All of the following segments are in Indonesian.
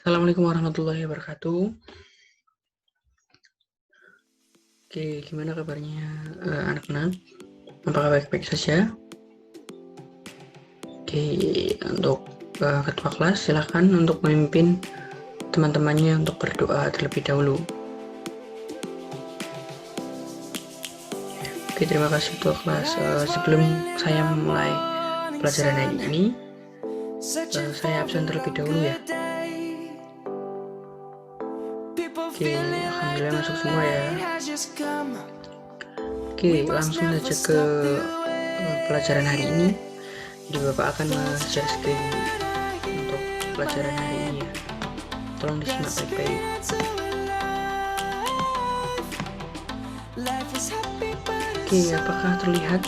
Assalamualaikum warahmatullahi wabarakatuh. Oke, gimana kabarnya anak-anak? Apakah baik-baik saja? Oke, untuk ketua kelas silakan untuk memimpin teman-temannya untuk berdoa terlebih dahulu. Oke, terima kasih ketua kelas. Sebelum saya memulai pelajaran hari ini, saya absen terlebih dahulu ya. Oke, alhamdulillah masuk semua ya. Oke, langsung saja ke pelajaran hari ini. Jadi Bapak akan share screen untuk pelajaran hari ini ya. Tolong disimak baik-baik. Oke, apakah terlihat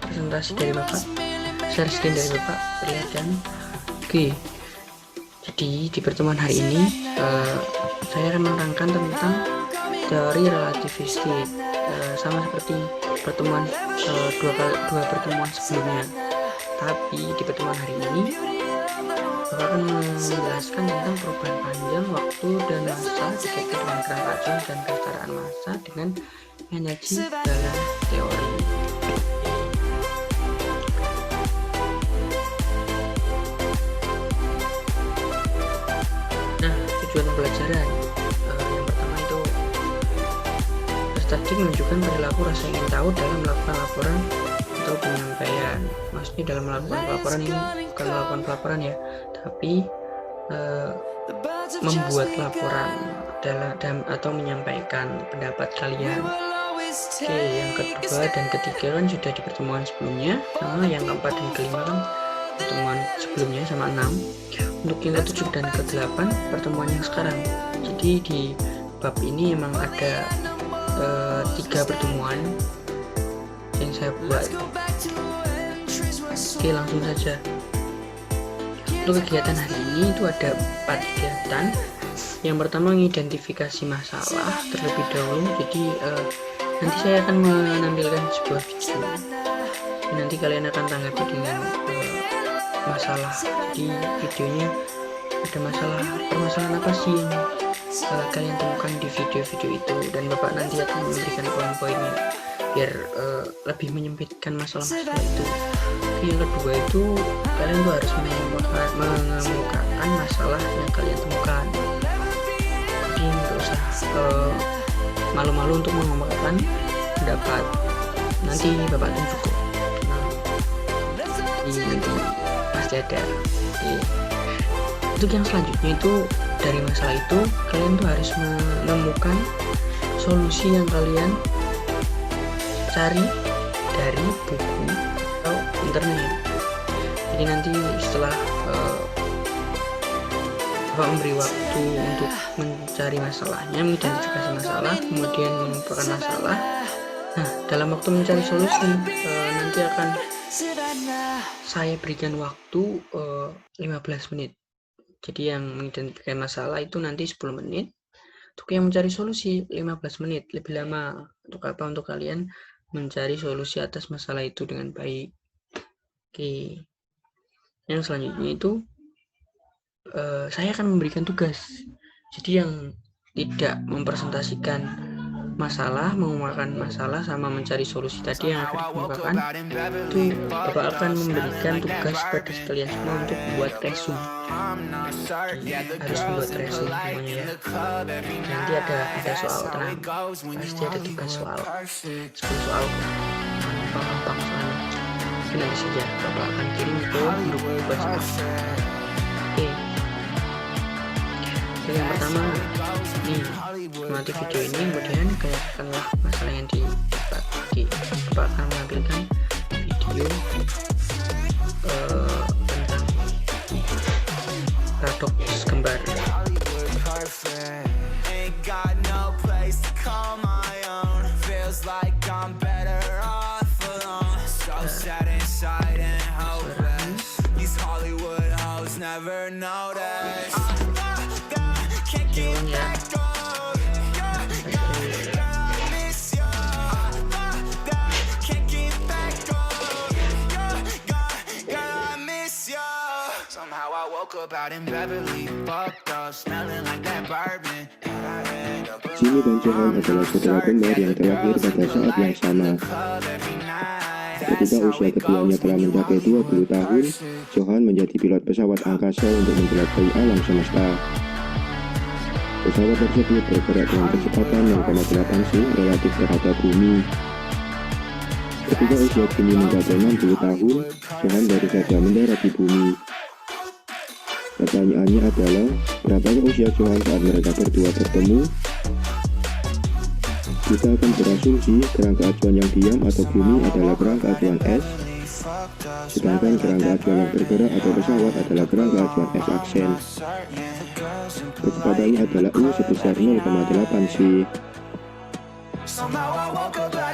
presentasi dari Bapak? Share screen dari Bapak terlihat kan? Oke, jadi di pertemuan hari ini saya akan menerangkan tentang teori relativistik, sama seperti pertemuan dua pertemuan sebelumnya. Tapi di pertemuan hari ini Bapak akan menjelaskan tentang perubahan panjang waktu dan massa dikaitkan dengan gravitasi dan kesetaraan massa dengan energi dalam teori. Nah, tujuan pembelajaran yang pertama itu tadi menunjukkan perilaku rasa ingin tahu dalam melakukan laporan atau penyampaian. Maksudnya dalam melakukan pelaporan ini bukan melakukan pelaporan ya, tapi membuat laporan dalam atau menyampaikan pendapat kalian. Oke, yang kedua dan ketiga kan sudah di pertemuan sebelumnya. Yang keempat dan kelima kan pertemuan sebelumnya sama 6. Untuk yang ke-7 dan ke-8 pertemuan yang sekarang. Jadi di bab ini emang ada 3 pertemuan yang saya buat. Oke, langsung saja. Untuk kegiatan hari ini itu ada 4 kegiatan. Yang pertama mengidentifikasi masalah terlebih dahulu. Jadi nanti saya akan menampilkan sebuah video. Nanti kalian akan tanggapi dengan masalah. Jadi videonya ada permasalahan apa sih yang kalian temukan di video-video itu, dan Bapak nanti akan memberikan poin-poinnya biar lebih menyempitkan masalah-masalah itu. Yang kedua itu kalian tuh harus mengemukakan masalah yang kalian temukan. Jadi nggak usah malu-malu untuk mengemukakan pendapat. Nanti Bapak tunjuk kok. Jadi nanti pasti ada. Untuk yang selanjutnya itu dari masalah itu kalian tuh harus menemukan solusi yang kalian cari dari buku atau internet. Jadi nanti setelah Bapak memberi waktu untuk mencari masalahnya, mengidentifikasi masalah, kemudian menemukan masalah. Nah, dalam waktu mencari solusi nanti akan saya berikan waktu 15 menit. Jadi yang mengidentifikasi masalah itu nanti 10 menit. Untuk yang mencari solusi 15 menit. Lebih lama. Untuk apa? Untuk kalian mencari solusi atas masalah itu dengan baik. Oke. Yang selanjutnya itu saya akan memberikan tugas. Jadi yang tidak mempresentasikan masalah, mengemukakan masalah sama mencari solusi tadi yang akan dikemukakan, itu Bapak akan memberikan tugas pada kalian semua untuk membuat resume. Harus membuat resume semuanya ya. Nanti ada soal, tenang, pasti ada tugas soal 10 soal, gampang soalnya. Nanti saja Bapak akan kirim ke grup WhatsApp. Oke. Yang pertama nih, mati video ini kemudian keluarkanlah masalah yang didapat. Bapak akan menampilkan video tentang paradoks kembar. Jimmy dan Johan adalah saudara kembar yang terlahir pada saat yang sama. Ketika usia keduanya telah mencapai 20 tahun, Johan menjadi pilot pesawat angkasa untuk menjelajahi alam semesta. Pesawat tersebut bergerak dengan kecepatan 0,8 G relatif terhadap bumi. Ketika usia Jimmy mencapai 60 tahun, Johan baru saja mendarat di bumi. Pertanyaannya adalah, berapakah usia Johan saat mereka berdua bertemu? Kita akan berasumsi kerangka acuan yang diam atau bumi adalah kerangka acuan S, sedangkan kerangka acuan yang bergerak atau pesawat adalah kerangka acuan S aksen. Kecepatannya adalah U sebesar 0,8 C.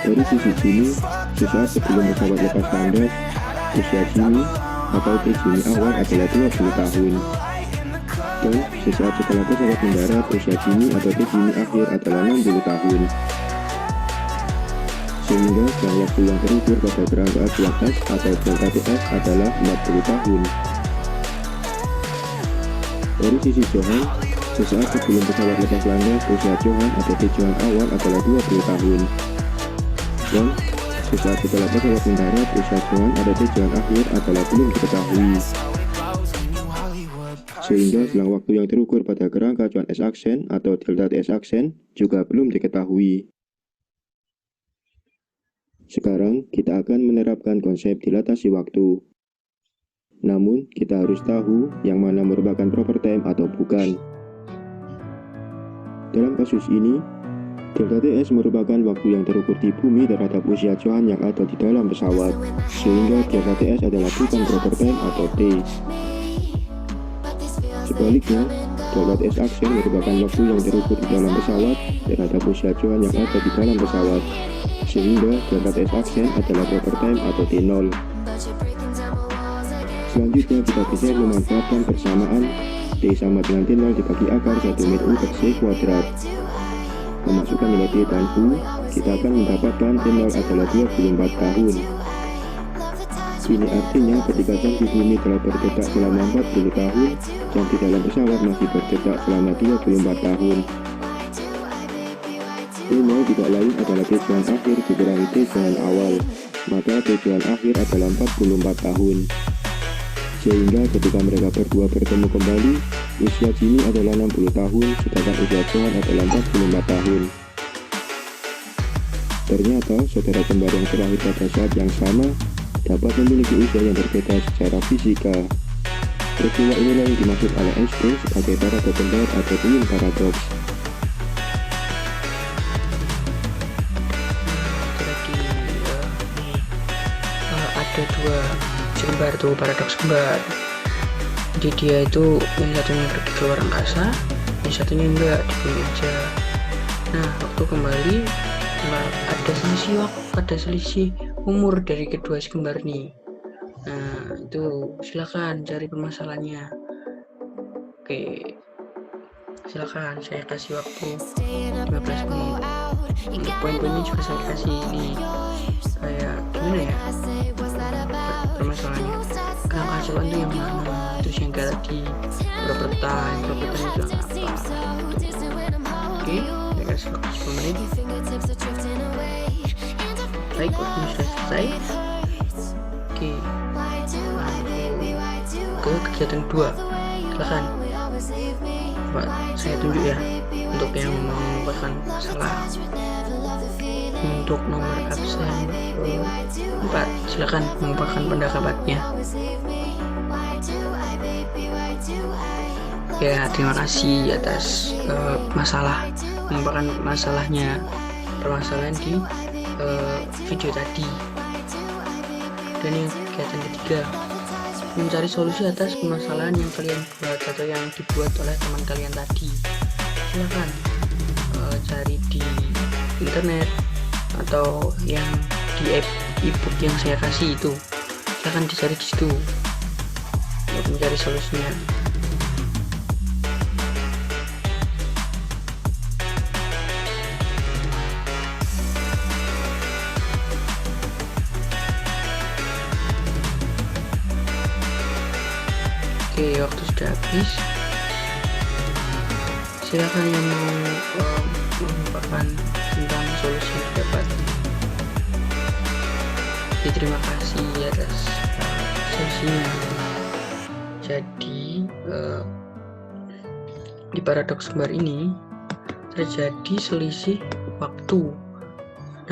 Dari sisi Jimmy, sesaat sebelum pesawat lepas landas, usia Jimmy atau T Jimmy awal adalah 20 tahun. Dan sesaat setelah pesawat mendarat, usia Jimmy atau T Jimmy akhir adalah 60 tahun. Sehingga jangka waktu yang terukur pada kerangka acuan S atau delta TS adalah 40 tahun. Dari sisi Johan, sesaat sebelum pesawat lepas landas, usia Johan atau T Johan awal adalah 20 tahun. Dan sesaat setelah pesawat mendarat, usia Johan atau T Johan akhir adalah belum diketahui. Sehingga selang waktu yang terukur pada kerangka acuan S aksen atau delta TS aksen juga belum diketahui. Sekarang kita akan menerapkan konsep dilatasi waktu. Namun, kita harus tahu yang mana merupakan proper time atau bukan. Dalam kasus ini, delta TS merupakan waktu yang terukur di bumi terhadap usia Johan yang ada di dalam pesawat, sehingga delta TS adalah bukan proper time atau T. Sebaliknya, delta TS aksen merupakan waktu yang terukur di dalam pesawat terhadap usia Johan yang ada di dalam pesawat, sehingga delta TS aksen adalah proper time atau T0. Selanjutnya kita bisa memanfaatkan persamaan T sama dengan T0 dibagi akar 1 min U per C kuadrat. Memasukkan nilai T dan U, kita akan mendapatkan T0 adalah 24 tahun. Ini artinya ketika jam di bumi telah berdetak selama 40 tahun, jam di dalam pesawat masih berdetak selama 24 tahun. T0 tidak lain adalah T Johan akhir dikurangi T Johan awal, maka T Johan akhir adalah 44 tahun. Sehingga ketika mereka berdua bertemu kembali, usia Jimmy adalah 60 tahun, sedangkan usia Johan adalah 44 tahun. Ternyata, saudara kembar yang terlahir pada saat yang sama dapat memiliki usia yang berbeda secara fisika. Peristiwa inilah yang dimaksud oleh Einstein sebagai paradoks kembar atau twin paradoks. Ada dua kembar tuh, paradoks kembar. Jadi dia itu yang satunya pergi ke luar angkasa, yang satunya enggak, di bumi aja. Nah, waktu kembali ada selisih umur dari kedua si kembar nih. Nah, itu silakan cari permasalahannya. Oke, silakan saya kasih waktu 15 menit. Untuk poin-poinnya juga saya kasih di kayak gimana ya permasalahannya. Kerangka acuan itu yang mana, terus yang kayak tadi proper time itu apa. Oke, saya kasih waktu 10 menit. Baik, waktunya sudah selesai. Oke, ke kegiatan kedua, silakan. Coba saya tunjuk ya untuk yang mengumpulkan masalah. Untuk nomor absen 4, silakan mengumpulkan pendapatnya. Ya, terima kasih atas mengumpulkan permasalahan di video tadi. Dan yang kegiatan ketiga, mencari solusi atas permasalahan yang kalian buat atau yang dibuat oleh teman kalian tadi. Silakan cari di internet atau yang di e-book yang saya kasih itu, silakan dicari di situ untuk mencari solusinya. Oke, waktu sudah habis. Silakan yang mau mengungkapkan tentang solusi yang dapat. Terima kasih atas sesinya. Jadi di paradoks kembar ini terjadi selisih waktu.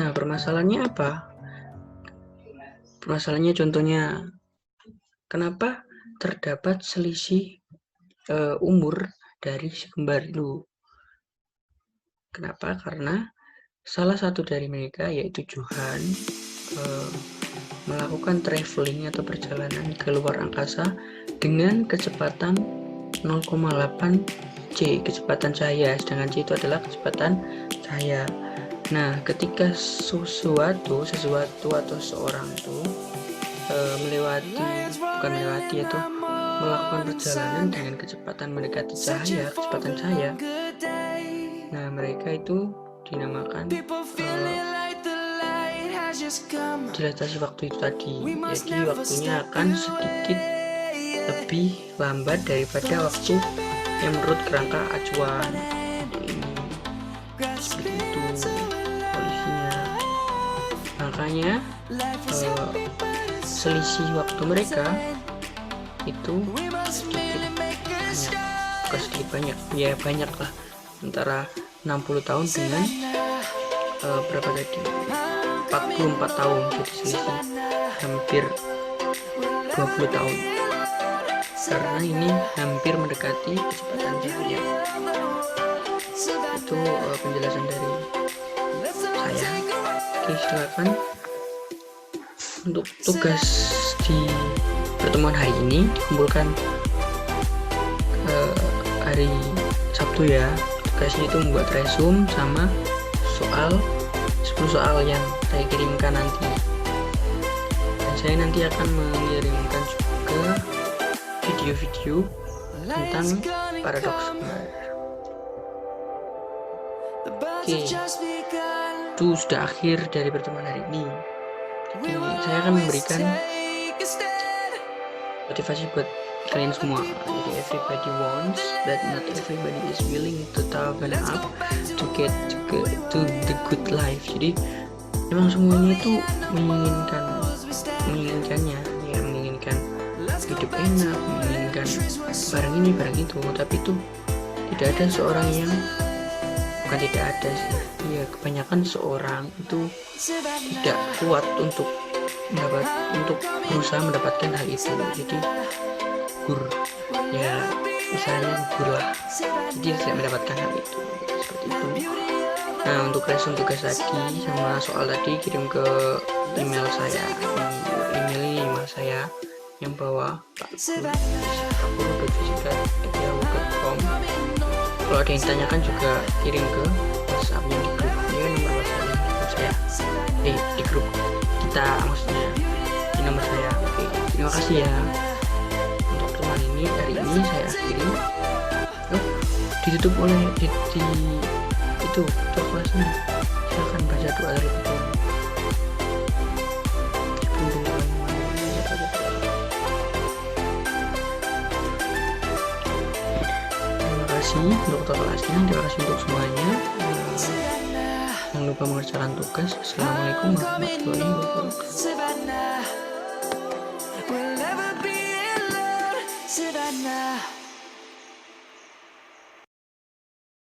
Nah, permasalahannya apa? Permasalahannya contohnya, kenapa terdapat selisih umur dari si kembar itu? Kenapa? Karena salah satu dari mereka, yaitu Johan, melakukan traveling atau perjalanan ke luar angkasa dengan kecepatan 0,8 C, kecepatan cahaya, sedangkan C itu adalah kecepatan cahaya. Nah, ketika sesuatu atau seorang itu melakukan perjalanan dengan kecepatan mendekati cahaya, kecepatan cahaya, nah mereka itu dinamakan dilatasi waktu itu tadi. Jadi waktunya akan sedikit lebih lambat daripada waktu yang menurut kerangka acuan. Seperti itu kondisinya. Makanya selisih waktu mereka itu sedikit banyak, ya banyak lah, antara 60 tahun dengan berapa tadi, 44 tahun, jadi selisih hampir 20 tahun, karena ini hampir mendekati kecepatan cahaya. Itu penjelasan dari saya. Oke, silakan untuk tugas di pertemuan hari ini dikumpulkan hari Sabtu ya. Tugasnya itu membuat resume sama 10 soal yang saya kirimkan nanti, dan saya nanti akan mengirimkan juga video-video tentang paradoks kembar. Oke, itu sudah akhir dari pertemuan hari ini. Jadi saya akan memberikan motivasi buat kalian semua. Jadi everybody wants, but not everybody is willing to toughen up to get to the good life. Jadi memang semuanya itu menginginkannya, ya, menginginkan hidup enak, menginginkan barang ini barang itu, tapi itu tidak ada seorang yang, bukan tidak ada sih, ya kebanyakan seorang itu tidak kuat untuk berusaha mendapatkan hal itu. Jadi gugur, ya misalnya gugur lah, jadi tidak mendapatkan hal itu, seperti itu. Nah, untuk resume tugas tadi sama soal tadi kirim ke email saya. Email saya yang bawah pak.fisika@yahoo.com. Kalau ada yang ditanyakan juga kirim ke WhatsApp yang di grup, ini nomor WhatsApp saya di grup kita, maksudnya di nomor saya. Oke, terima kasih ya. Untuk teman ini hari ini saya akhiri. Ditutup oleh itu kelasnya. Silahkan baca doa dari kedua. Terima kasih untuk kelasnya, terima kasih untuk semuanya. Jangan lupa mengerjakan tugas. Assalamualaikum warahmatullahi wabarakatuh.